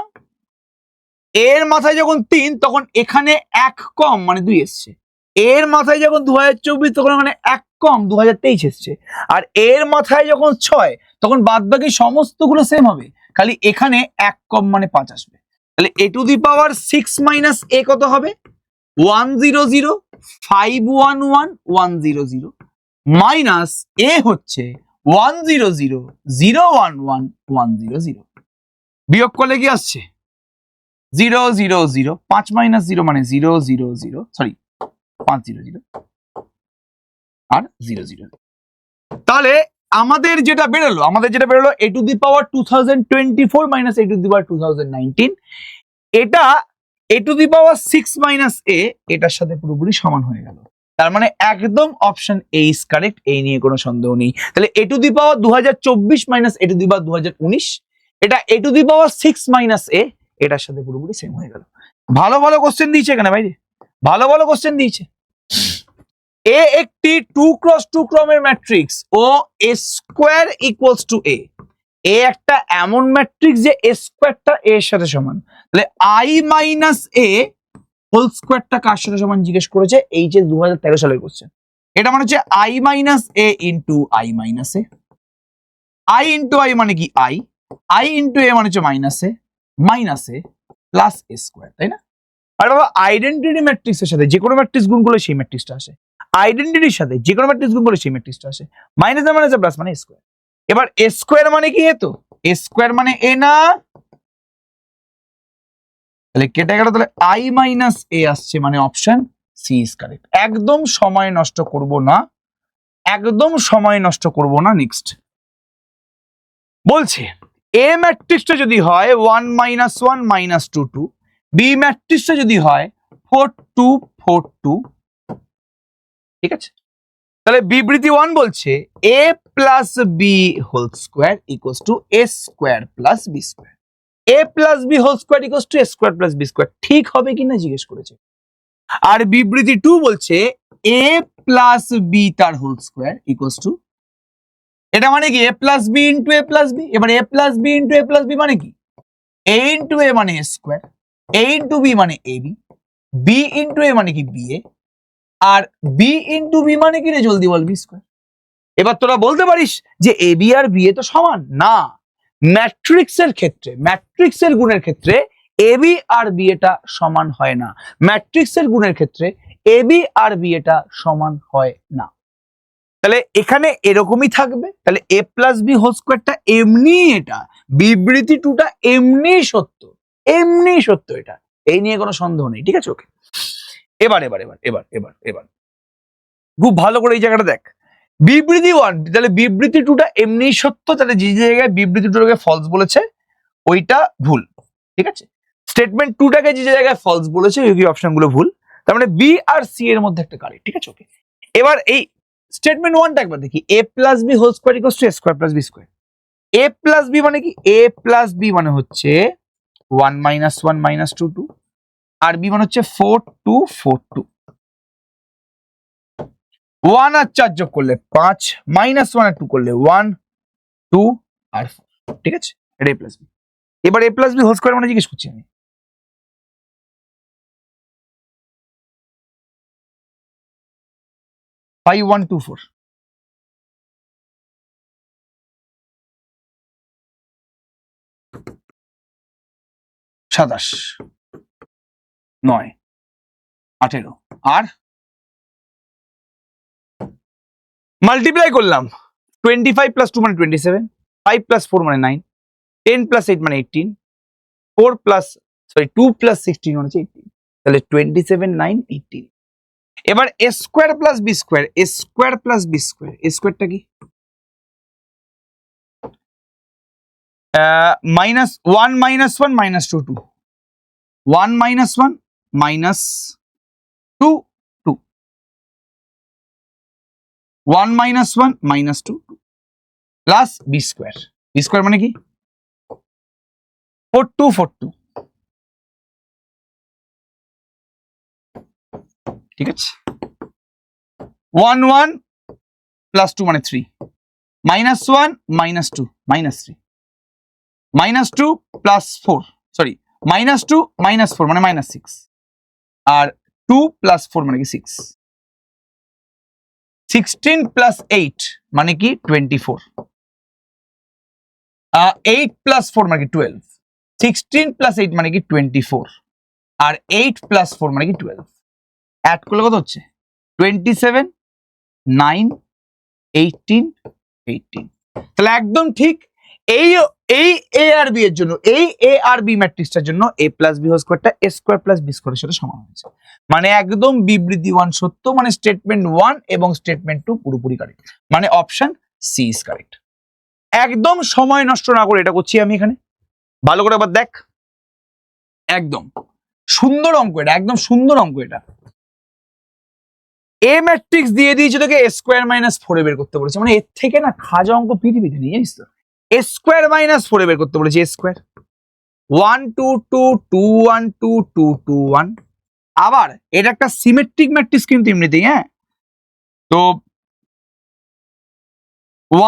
এর মাথায় যখন 3 তখন এখানে 1 কম মানে 2 এসছে, এর মাথায় যখন 2024 তখন মানে 1 কম 2023 এসছে, আর এর মাথায় যখন 6 তখন বাদবাকি সমস্তগুলো সেম হবে, খালি এখানে 1 কম মানে 5 আসবে। তাহলে a to the power 6 minus a কত হবে 100 511100 মাইনাস a হচ্ছে 100 011100 বিয়োগ করলে কি আসছে 0 0 0 5 মাইনাস 0 মানে 0 0 0 সরি 5 0 0 আর 0 0 তাহলে আমাদের যেটা বেরোলো a to the power 2024 minus a to the power 2019 এটা a to the power 6 minus a এটার সাথে পুরোপুরি সমান হয়ে গেল, তার মানে একদম অপশন এ ইজ কারেক্ট, এই নিয়ে কোনো সন্দেহ নেই। তাহলে a to the power 2024 minus a to the power 2019 এটা a to the power 6 minus a এটার সাথে পুরোপুরি সেম হয়ে গেল। ভালো ভালো কোশ্চেন দিয়েছে এখানে ভাই, ভালো ভালো কোশ্চেন দিয়েছে। এ একটি 2x2 ক্রমের ম্যাট্রিক্স ও a square equals to a, A একটা এমন ম্যাট্রিক্স যে a স্কয়ারটা a এর সাথে সমান, তাহলে i মাইনাস a হোল স্কয়ারটা কার সাথে সমান জিজ্ঞেস করেছে, এই যে 2013 সালের কোশ্চেন, এটা মানে হচ্ছে i minus a into i minus a, i into i মানে কি i ইন্টু a মানে হচ্ছে minus a plus a square, তাই না। আর বাবা আইডেন্টিটি ম্যাট্রিক্সের সাথে যে কোনো ম্যাট্রিক্স গুণ করলে সেই ম্যাট্রিক্সটা আসে, আইডেন্টিটির সাথে যে কোনো ম্যাট্রিক্স গুণ করলে সেই ম্যাট্রিক্সটা আসে, মাইনাস এ মানে প্লাস মানে স্কয়ার। এবার a স্কয়ার মানে কি, তো a স্কয়ার মানে a না, তাহলে কেটে গেল, তাহলে i মাইনাস a আসছে, মানে অপশন সি ইজ কারেক্ট। একদম সময় নষ্ট করব না, একদম সময় নষ্ট করব না। নেক্সট বলছে a ম্যাট্রিক্সটা যদি হয় 1 মাইনাস 1 মাইনাস 2 2, বি ম্যাট্রিক্সটা যদি হয় 4 2 4 2, ঠিক আছে। তাহলে বিবৃতি 1 বলছে a plus B whole square equals to a square plus B square, a plus B whole square equals to a square plus B square, ঠিক হবে কিনা জিজ্ঞেস করেছে। আর বিবৃতি 2 বলছে a প্লাস বি তার হোল স্কয়ার ইকুয়ালস টু, এটা মানে কি a plus B into a plus B, এবার a plus B into a plus B মানে কি a ইন্টু a মানে a square, a into B মানে ab, b ইন্টু a মানে কি ba, আর b ইন্টু বি মানে কি রে জলদি বল, বি স্কয়ার। এবার তোরা বলতে পারিস যে A B R B A তো সমান না, ম্যাট্রিক্সের ক্ষেত্রে, ম্যাট্রিক্সের গুণের ক্ষেত্রে এ বি আর বি এটা সমান হয় না, ম্যাট্রিক্সের গুণের ক্ষেত্রে এ বি আর বি এটা সমান হয় না। তাহলে এখানে এরকমই থাকবে, তাহলে a প্লাস বি হোল স্কয়ারটা এমনি, এটা বিবৃতি 2টা এমনি সত্য, এমনি সত্য, এটা এই নিয়ে কোনো সন্দেহ নেই, ঠিক আছে। ওকে, এবার এবার এবার এবার এবার এবার খুব ভালো করে এই জায়গাটা দেখ, বিবৃতি 1, তাহলে বিবৃতি 2টা এমনি সত্য, তাহলে যে জায়গায় বিবৃতি 2টাকে ফলস বলেছে ওইটা ভুল, ঠিক আছে। স্টেটমেন্ট 2টাকে যে জায়গায় ফলস বলেছে ওই অপশনগুলো ভুল, তার মানে বি আর সি এর মধ্যে একটা কারেক্ট, ঠিক আছে। ওকে, এবার এই স্টেটমেন্ট 1টা একবার দেখি, a plus B whole square equals to a square plus B square. a plus B মানে কি? a প্লাস বি মানে হচ্ছে 1 মাইনাস 1 মাইনাস 2 2, আর বি মানে হচ্ছে 4 2 4 2। 1 আর 4 যোগ করলে 5, মাইনাস 1 আর 2 করলে 1 2 আর 4, ঠিক আছে। এটা a প্লাস বি। এবার a plus B whole square মানে জিজ্ঞেস করছি আমি। 5 1 2 4, 27 9 18, আর মাল্টিপ্লাই করলাম 25 প্লাস 2 মানে 27, 5 প্লাস 4 মানে 9, 10 প্লাস 8 মানে 18, 4 প্লাস 2 প্লাস 16 মানে 18, তাহলে 27 9 18। এবার a square plus B square, a square plus B square, a স্কয়ারটা কি? Minus 1 minus 1 minus 2 2, 1 minus 1 minus 2 2, 1 minus 1 minus 2 2, plus B square. B square মানে কি? 4 2 4 2, ঠিক আছে। 1 1 প্লাস 2 মানে 3, মাইনাস 1 মাইনাস 2 মাইনাস 3, মাইনাস 2 প্লাস 4, সরি মাইনাস 2 মাইনাস 4 মানে minus 6, আর 2 প্লাস 4 মানে কি 6, 16 প্লাস 8 মানে কি 24, 8 প্লাস 4 মানে কি 12, 16 প্লাস 8 মানে কি 24, আর 8 প্লাস 4 মানে কি 12, অ্যাড করলে কত হচ্ছে? 27 9 18 18। তাহলে একদম ঠিক। এই এই এ আর বি এর জন্য, এই এ আর বি ম্যাট্রিক্সটার জন্য a প্লাস বি হোল স্কয়ারটা a স্কয়ার প্লাস বি স্কয়ারের সাথে সমান হয়েছে, মানে একদম বিবৃতি 1 সত্য, মানে স্টেটমেন্ট 1 এবং স্টেটমেন্ট 2 পুরোপুরি কারেক্ট, মানে অপশন সি ইজ কারেক্ট। একদম সময় নষ্ট না করে এটা করছি আমি এখানে, ভালো করে আবার দেখ, একদম সুন্দর অঙ্ক এটা, একদম সুন্দর অঙ্ক এটা। এ ম্যাট্রিক্স দিয়ে দিয়েছে তোকে a স্কয়ার মাইনাস 4 বের করতে বলেছে, মানে এর থেকে না খাজা অঙ্ক পৃথিবীতে নেই, জানিস তো। a স্কয়ার মাইনাস 4 বের করতে বলেছে, a স্কয়ার 1 2 2 2 1 2 2 2 1। আবার এটা একটা সিমেট্রিক ম্যাট্রিক্স কিন্তু এমনিতেই, হ্যাঁ। তো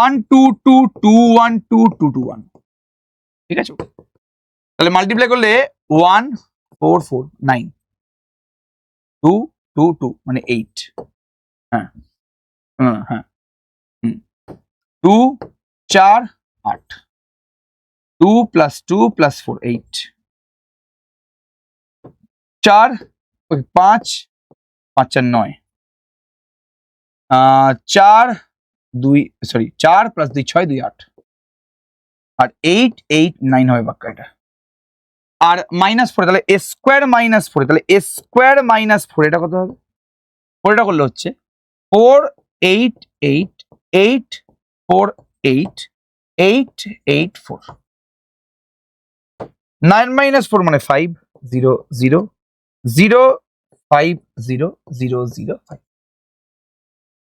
1 2 2 2 1 2 2 2 1, ঠিক আছে। তাহলে মাল্টিপ্লাই করলে 1 4 4 9 2 2 2 মানে 8, হ্যাঁ হ্যাঁ 2 4 8, 2 প্লাস 2 প্লাস 4 8, 4 5 5 4 9, 4 2 সরি 4 প্লাস 2 6 2 8, আর 8 8 9 হবে বাক্য এটা। আর মাইনাস 4, তাহলে a স্কয়ার মাইনাস 4, তাহলে a স্কয়ার মাইনাস 4 এটা কত হবে? 4 এটা করলে হচ্ছে 4 8 8 8 4 8 8 8 4, 9 মাইনাস 4 মানে 5 0 0 0 5 0 0 0 5।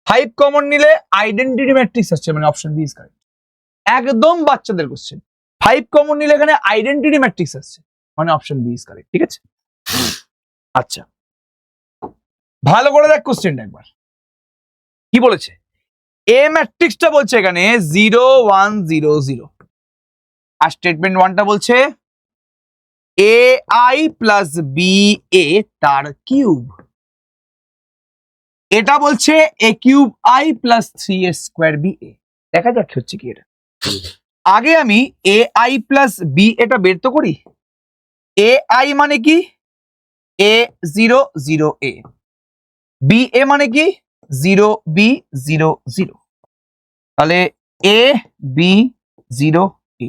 5 কমন নিলে আইডেন্টিটি ম্যাট্রিক্স আসছে, মানে অপশন বি ইজ কারেক্ট। একদম বাচ্চাদের কোশ্চেন, 5 কমন নিলে এখানে আইডেন্টিটি ম্যাট্রিক্স আসছে, মানে অপশন বি ইজ কারেক্ট, ঠিক আছে। আচ্ছা, ভালো করে দেখ কোশ্চেনটা একবার কি বলেছে। এ ম্যাট্রিক্সটা বলছে এখানে 0 1 0 0, আর স্টেটমেন্ট 1টা বলছে A I plus B A তার কিউব, এটা বলছে A cube I plus 3 A square B A. দেখা যাক হচ্ছে কি এটা। আগে আমি এ আই প্লাস বি এটা বের তো করি। এ আই মানে কি? এ 0 0 এ, বি এ মানে কি 0 বি 0 0, তাহলে এ বি 0 এ,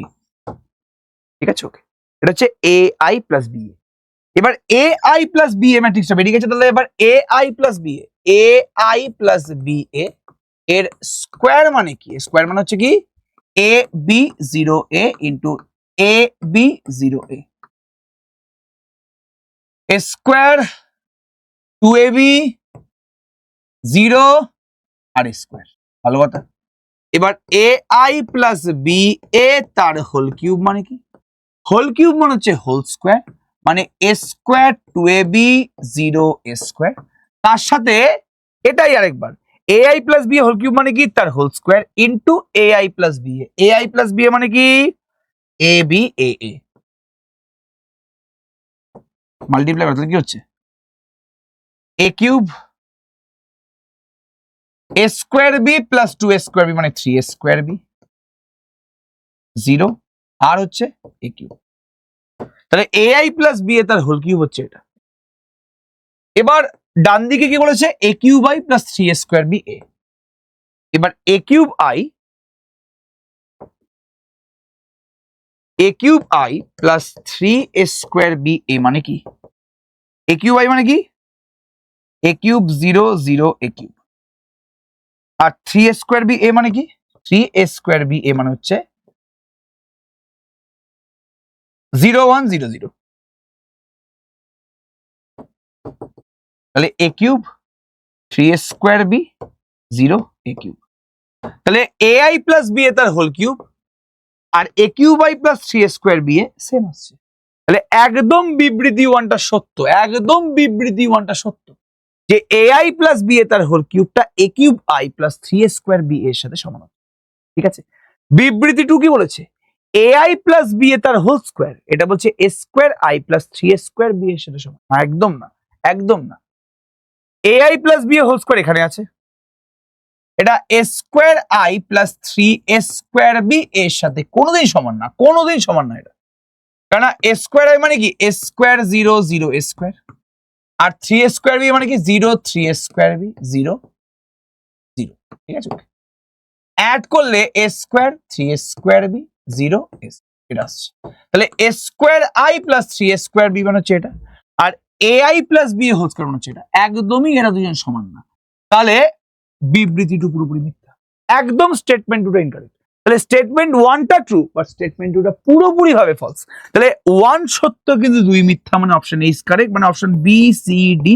ঠিক আছে। ওকে, এটা হচ্ছে A I plus B A. এবার A I plus B A ম্যাট্রিক্সটা বেরিয়ে গেছে, তাহলে এবার A I plus B A, A I plus B A এর স্কোয়ার মানে কি? স্কোয়ার মানে হচ্ছে কি A B 0a into A B 0a square 2ab 0 আর স্কোয়ার। ভালো কথা। এবার A I plus B A তার হোল কিউব মানে কি? হোল কিউব মানে হচ্ছে হোল স্কোয়ার, মানে এ স্কোয়ার 2ab 0 স্কোয়ার, তার সাথে এটাই আরেকবার A I plus B whole cube মানে কি? তার whole square into A I plus B A I plus B মানে কি? A B A A multiply করতে কি হচ্ছে? A cube A square B plus 2 square B মানে 3 স্কোয়ার বি 0 আর হচ্ছে এ কিউব। তাহলে A I plus B A তার whole cube হচ্ছে এটা। এবার ডান দিকে কি বলেছে? A cube I plus 3 square B A. এবার A cube I plus 3 square B A মানে কি? এ কিউব আই মানে কি? এ কিউব 0 0 এ কিউব, আর 3 স্কোয়ার বি এ মানে কি? 3 স্কোয়ার বি এ মানে হচ্ছে 0 1 0 0। তাহলে A cube 3 square B 0 A cube. তাহলে A I plus B A তার হোল কিউব আর A cube I plus 3 square B A same আসছে। তাহলে একদম বিবৃতি ওয়ানটা সত্য, একদম বিবৃতি ওয়ানটা সত্য যে A I plus B A তার হোল কিউবটা A cube I plus 3 square B এর সাথে সমান। ঠিক আছে। বিবৃতি টু কি বলেছে? A I plus B A তার হোল স্কোয়ার, এটা বলছে A square I plus 3 square B এর সাথে সমান। একদম না, একদম না। এ আই প্লাস বি এর হোল স্কোয়ার এখানে আছে, এটা A square I plus 3 square B এর সাথে কোনোদিন সমান না, কোনোদিন সমান না এটা। কারণ এ স্কোয়ার আই মানে কি? A square 0 0 square, R 3 square B মানে কি? 0 3 স্কোয়ার বি 0 0। ঠিক আছে, অ্যাড করলে এ স্কোয়ার 3 স্কোয়ার বি 0 এটা আসছে। তাহলে A square I plus 3 square B মানে হচ্ছে এটা, আর A I plus B whole square মানে হচ্ছে এটা। একদমই এরা দুজন সমান না। তাহলে বিবৃতি টু পুরোপুরি মিথ্যা, একদম স্টেটমেন্ট টুটা ইনকারেক্ট। তাহলে স্টেটমেন্ট ওয়ানটা ট্রু বাট স্টেটমেন্ট টুটা পুরোপুরি ভাবে ফলস। তাহলে 1 সত্য কিন্তু 2 মিথ্যা, মানে অপশন এ ইজ কারেক্ট, মানে অপশন বি সি ডি।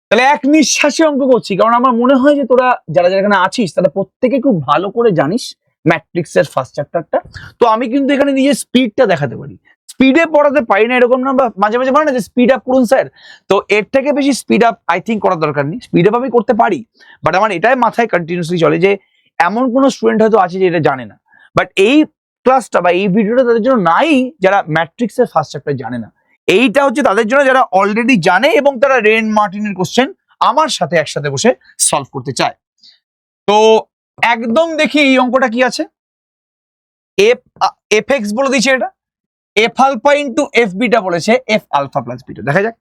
তাহলে এক নিঃশ্বাসে অঙ্ক করছি, কারণ আমার মনে হয় যে তোরা যারা যারা এখানে আছিস তারা প্রত্যেকে খুব ভালো করে জানিস ম্যাট্রিক্সের ফার্স্ট চ্যাপ্টারটা। তো আমি কিন্তু এখানে নিজের স্পিডটা দেখাতে পারি, স্পিডে পড়াতে পারি না এরকম না, বা মাঝে মাঝে বলে না যে স্পিড আপ করুন স্যার, তো এর থেকে বেশি স্পিড আপ আই থিঙ্ক করার দরকার নেই। স্পিড আপ আমি করতে পারি, বাট আমার এটাই মাথায় কন্টিনিউসলি চলে যে এমন কোনো স্টুডেন্ট হয়তো আছে যে এটা জানে না, বাট এই ক্লাসটা বা এই ভিডিওটা তাদের জন্য নাই যারা ম্যাট্রিক্সের ফার্স্ট চ্যাপ্টার জানে না। এইটা হচ্ছে তাদের জন্য যারা অলরেডি জানে এবং তারা রেন মার্টিনের কোশ্চেন আমার সাথে একসাথে বসে সলভ করতে চায়। তো একদম দেখি এই অঙ্কটা কি আছে। এফ এক্স বলে দিয়েছে, এটা F alpha into F beta বলেছে, এফ আলফা প্লাস বিটা। দেখা যাক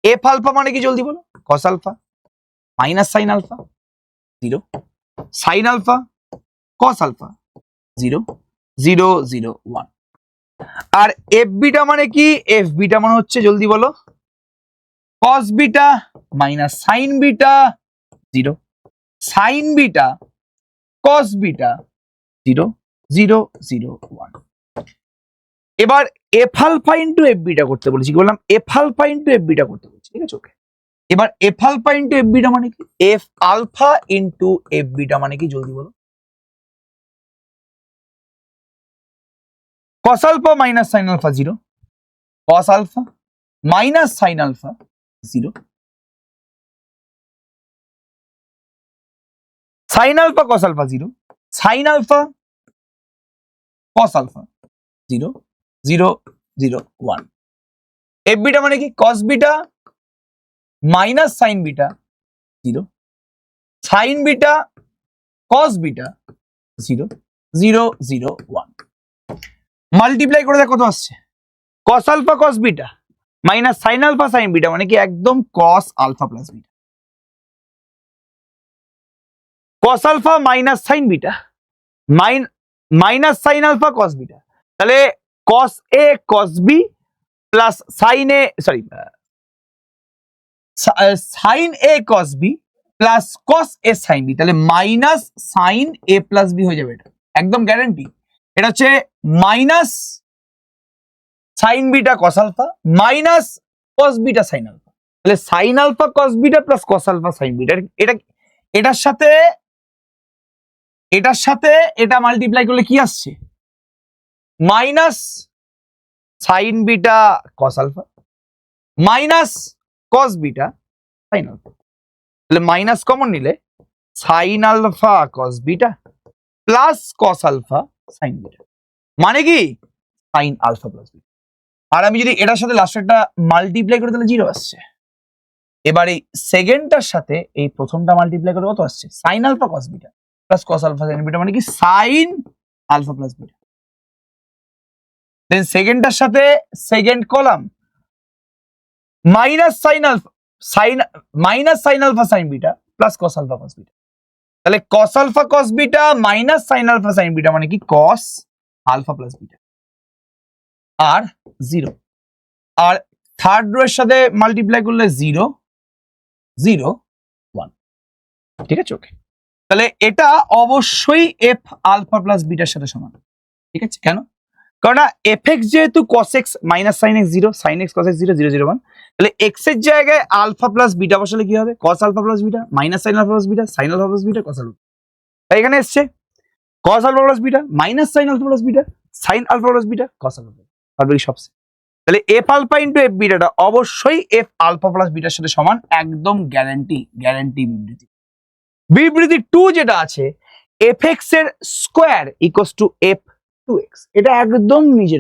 এফ আলফা মানে কি জলদি বলো। Cos alpha minus sine alpha 0, sine alpha cos alpha 0 0 0 1। আর এফ বিটা মানে কি? এফ বিটা মানে হচ্ছে জলদি বলো cos beta minus sine beta 0, sine beta cos beta 0 0 0 1। এবার F alpha into F beta করতে বলেছি, কি বললাম? F alpha into F beta করতে বলেছি। ঠিক আছে, ওকে। এবার F alpha into F beta মানে কি? F alpha into F beta মানে কি জলদি বলো। Cos alpha minus sine alpha 0, cos alpha minus sine alpha 0, sine alpha cos alpha 0, sine alpha cos alpha 0 0 0 1। F beta মানে কি? Cos beta minus sine beta 0, sine beta cos beta 0 0 0 1। Multiply করে দেখ কত আসছে। Cos alpha cos beta minus sine alpha sine beta মানে কি একদম cos alpha plus beta. Cos alpha minus sine beta minus sine alpha cos beta, তাহলে cos A cos B plus sine A sine A cos B plus cos A sine B, তাহলে minus sine A plus B হয়ে যাবে। এটা একদম guarantee. এটা হচ্ছে minus sine beta cos alpha minus cos beta sine alpha, তাহলে sine alpha cos beta plus cos alpha sine beta. এটা এটার সাথে এটা মাল্টিপ্লাই করলে কি আসছে? Minus sine beta cos alpha minus cos beta sine alpha, তাহলে মাইনাস কমন নিলে sine alpha cos beta plus cos alpha sine beta, মানে কি সাইন আলফা প্লাস বিটা। আর আমি যদি এটার সাথে লাস্টেরটা মাল্টিপ্লাই করি তাহলে 0 আসছে। এবার এই সেকেন্ডটার সাথে এই প্রথমটা মাল্টিপ্লাই করে কত আসছে? Sine alpha cos beta plus cos alpha sine beta, মানে কি sine alpha plus beta. Then সেকেন্ডটার সাথে second column minus sine alpha sine beta plus cos alpha cos beta, তাহলে cos alpha cos beta minus sine alpha sine beta, মানে কি cos alpha plus beta আর 0। আর third row এর সাথে multiply করলে 0 0 1, ঠিক আছে ওকে। তাহলে এটা অবশ্যই এফ আলফা প্লাস বিটার সাথে সমান, ঠিক আছে। কেন? কারণ এফ এক্স যেহেতু cos X minus sine X 0 sine X cos X 0 0 0 1, তাহলে এক্স এর জায়গায় আলফা প্লাস বিটা বসালে কি হবে? Cos alpha plus beta minus sine alpha plus beta sine alpha plus beta cos alpha. তাই এখানে এসছে cos alpha plus beta minus sine alpha plus beta sine alpha plus beta cos alpha, তারপরে সবসে। তাহলে F alpha into F বিটাটা অবশ্যই F alpha plus bitter সাথে সমান, একদম গ্যারান্টি বিবৃতি। বিবৃতি 2 যেটা আছে এফ এক্স এর square equals to F 2x, এটা একদম নিজে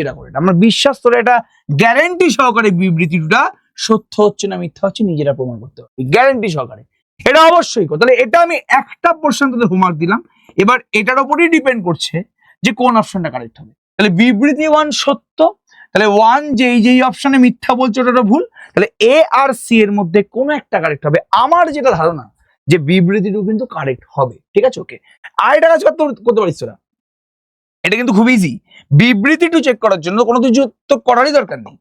রাখো, এটা আমরা বিশ্বাস করে এটা গ্যারান্টি সহকারে বিবৃতিটা সত্য হচ্ছে না মিথ্যা হচ্ছে নিজেরা প্রমাণ করতে পারবে গ্যারান্টি সহকারে। এটা অবশ্যই। তাহলে এটা আমি একটা পোর্শন তাদের হোমওয়ার্ক দিলাম, এবার এটার উপরই ডিপেন্ড করছে যে কোন অপশনটা কারেক্ট হবে। তাহলে বিবৃতি 1 সত্য, তাহলে 1 যেই অপশনে মিথ্যা বলছে ওটা ভুল, তাহলে এ আর সি এর মধ্যে কোনো একটা কারেক্ট হবে। আমার যেটা ধারণা যে বিবৃতি 2 কিন্তু কারেক্ট হবে, ঠিক আছে ওকে। আর এটা কাজ করতে পারিস তোরা, এটা কিন্তু খুব ইজি। বিবৃতি 2 চেক করার জন্য কোনো কিছু তো করারই দরকার নেই।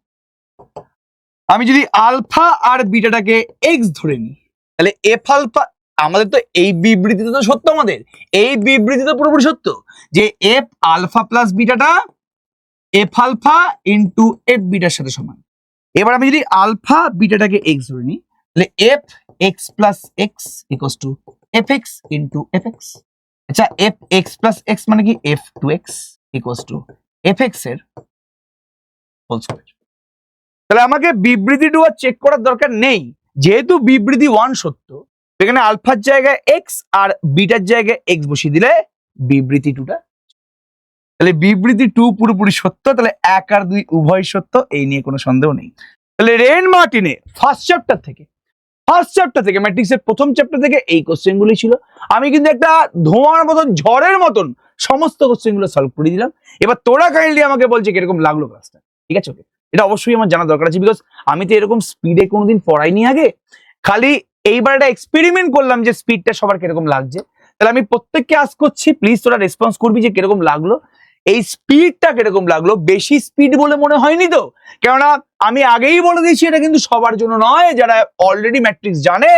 আমি যদি আলফা আর বিটাটাকে এক্স ধরে নিই, তাহলে এফ আলফা আমাদের তো এই বিবৃতিতে তো সত্য, আমাদের এই বিবৃতি তো পুরোপুরি সত্য যে এফ আলফা প্লাস বিটাটা এফ আলফা ইন্টু এফ বিটার সাথে সমান। এবার আমি যদি আলফা বিটাটাকে এক্স ধরে নিই, তাহলে F x plus x equals to F x into F x. আচ্ছা, এফ এক্স প্লাস এক্স মানে কি F 2x equals to F x এর হোল স্কয়ার। তাহলে আমাকে বিবৃতি 2 আর চেক করার দরকার নেই, যেহেতু বিবৃতি 1 সত্য, এখানে আলফার জায়গায় এক্স আর বিটার জায়গায় এক্স বসিয়ে দিলে বিবৃতি 2টা, তাহলে বিবৃতি 2 পুরোপুরি সত্য। তাহলে 1 আর 2 উভয় সত্য, এই নিয়ে কোনো সন্দেহ নেই। তাহলে রেন মার্টিনে ফার্স্ট চ্যাপ্টার থেকে ম্যাট্রিক্সের প্রথম চ্যাপ্টার থেকে এই কোশ্চেনগুলি ছিল। আমি কিন্তু একটা ধোঁয়ার মতন ঝড়ের মতন সমস্ত কোশ্চেনগুলো সলভ করে দিলাম। এবার তোরা কাইন্ডলি আমাকে বলছে কিরকম লাগলো ক্লাসটা, ঠিক আছে ওকে। এটা অবশ্যই আমার জানা দরকার আছে, বিকজ আমি তো এরকম স্পিডে কোনোদিন পড়াইনি আগে, খালি এইবার একটা এক্সপেরিমেন্ট করলাম যে স্পিডটা সবার কিরকম লাগছে। তাহলে আমি প্রত্যেককে আস্ক করছি, প্লিজ তোরা রেসপন্স করবি যে কিরকম লাগলো, এই স্পিডটা কিরকম লাগলো। বেশি স্পিড বলে মনে হয়নি তো? কেননা আমি আগেই বলে দিয়েছি এটা কিন্তু সবার জন্য নয়, যারা অলরেডি ম্যাট্রিক্স জানে,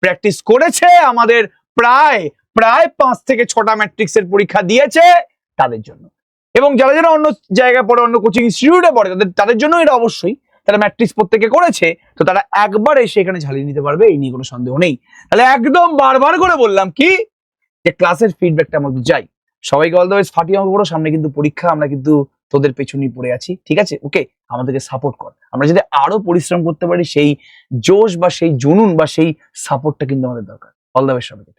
প্র্যাকটিস করেছে, আমাদের প্রায় 5 থেকে 6টা ম্যাট্রিক্সের পরীক্ষা দিয়েছে তাদের জন্য, এবং যারা অন্য জায়গায় পড়ে, অন্য কোচিং ইনস্টিটিউটে পড়ে, তাদের জন্য এটা অবশ্যই। তারা ম্যাট্রিক্স প্রত্যেকে করেছে, তো তারা একবার এসে এখানে ঝালিয়ে নিতে পারবে, এই নিয়ে কোনো সন্দেহ নেই। তাহলে একদম বারবার করে বললাম কি যে ক্লাসের ফিডব্যাকটা আমাদের চাই। সবাইকে অল দ্য বেস্ট, ফাটিয়ে অঙ্ক করো, সামনে কিন্তু পরীক্ষা, আমরা কিন্তু তোদের পেছনেই পড়ে আছি, ঠিক আছে ওকে। আমাদেরকে সাপোর্ট কর, আমরা যদি আরো পরিশ্রম করতে পারি, সেই জোশ বা সেই জুনুন বা সেই সাপোর্টটা কিন্তু আমাদের দরকার। অল দ্য বেস্ট সবাইকে।